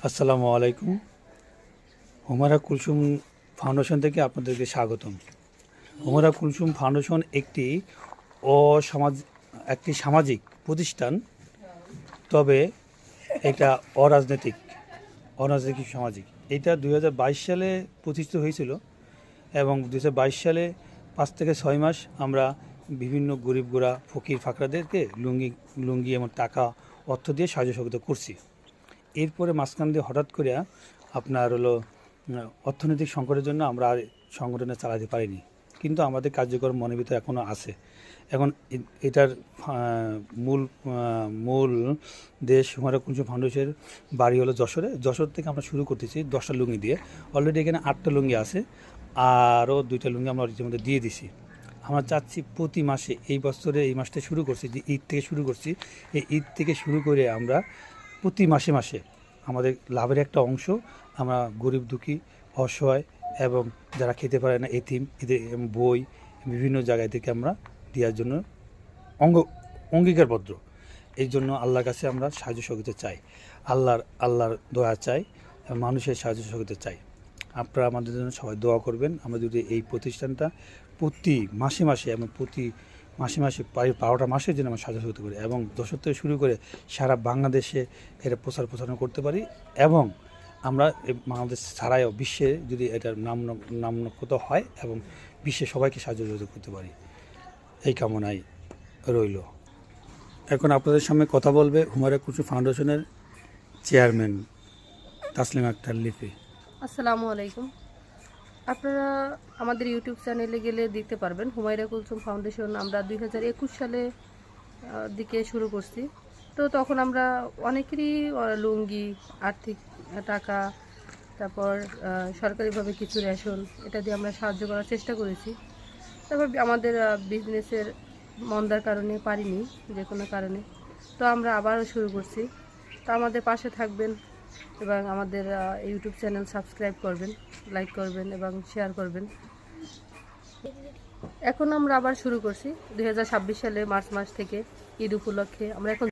আসসালামু আলাইকুম। হুমায়রা কুলসুম ফাউন্ডেশন থেকে আপনাদেরকে স্বাগতম। হুমায়রা কুলসুম ফাউন্ডেশন অসামাজ একটি সামাজিক প্রতিষ্ঠান, তবে এটা অরাজনৈতিক অরাজনৈতিক সামাজিক। এটা 2022 সালে প্রতিষ্ঠিত হয়েছিল এবং 2022 সালে 5 থেকে 6 মাস আমরা বিভিন্ন গরিব গোড়া ফকির ফাকরাদেরকে লুঙ্গি এবং টাকা অর্থ দিয়ে সাহায্য সহযোগিতা করছি। এরপরে মাঝখান দিয়ে হঠাৎ করে আপনার হলো অর্থনৈতিক সংকটের জন্য আমরা আর সংগঠনে চালাতে পারিনি, কিন্তু আমাদের কার্যক্রম মনের ভিতরে এখনও আছে। এখন এটার মূল মূল দেশ হুমায়রা কুলসুম ফাউন্ডেশনের বাড়ি হলো যশোর থেকে আমরা শুরু করতেছি 10টা লুঙ্গি দিয়ে। অলরেডি এখানে 8টা লুঙ্গি আছে, আরও 2টা লুঙ্গি আমরা ইতিমধ্যে দিয়ে দিছি। আমরা চাচ্ছি প্রতি মাসে, এই বছরে এই মাসটা শুরু করছি, যে ঈদ থেকে শুরু করছি, এই ঈদ থেকে শুরু করে আমরা প্রতি মাসে মাসে আমাদের লাভের একটা অংশ আমরা গরিব দুঃখী অসহায় এবং যারা খেতে পারে না এতিম, এদের বই বিভিন্ন জায়গায় থেকে আমরা দেওয়ার জন্য অঙ্গীকারবদ্ধ। এই জন্য আল্লাহর কাছে আমরা সাহায্য সহযোগিতা চাই, আল্লাহর দয়া চাই, মানুষের সাহায্য সহযোগিতা চাই। আপনারা আমাদের জন্য সবাই দোয়া করবেন। আমরা যদি এই প্রতিষ্ঠানটা প্রতি মাসে মাসে এবং প্রতি মাসে 12টা মাসের জন্য আমরা সাহায্য সহযোগিতা করি এবং যশোর থেকে শুরু করে সারা বাংলাদেশে এটা প্রচারণা করতে পারি, এবং আমরা বাংলাদেশ ছাড়াও বিশ্বে যদি এটার নামকত হয় এবং বিশ্বে সবাইকে সাহায্য সহযোগিতা করতে পারি, এই কামনাই রইল। এখন আপনাদের সামনে কথা বলবে হুমায়রা কুলসুম ফাউন্ডেশনের চেয়ারম্যান তাসলিমা আক্তার লিপি। আসসালামু আলাইকুম। আপনারা আমাদের ইউটিউব চ্যানেলে গেলে দেখতে পারবেন হুমায়রা কুলসুম ফাউন্ডেশন আমরা 2021 সালে দিকে শুরু করছি। তো তখন আমরা অনেকেরই লুঙ্গি, আর্থিক টাকা, তারপর সরকারিভাবে কিছু রেশন, এটা দিয়ে আমরা সাহায্য করার চেষ্টা করেছি। তারপর আমাদের বিজনেসের মন্দার কারণে পারিনি, যে কোনো কারণে, তো আমরা আবারও শুরু করছি। তো আমাদের পাশে থাকবেন এবং আমাদের ইউটিউব চ্যানেল সাবস্ক্রাইব করবেন, লাইক করবেন এবং শেয়ার করবেন। এখন আমরা আবার শুরু করছি 2026 সালে মার্চ মাস থেকে ঈদ উপলক্ষে। আমরা এখন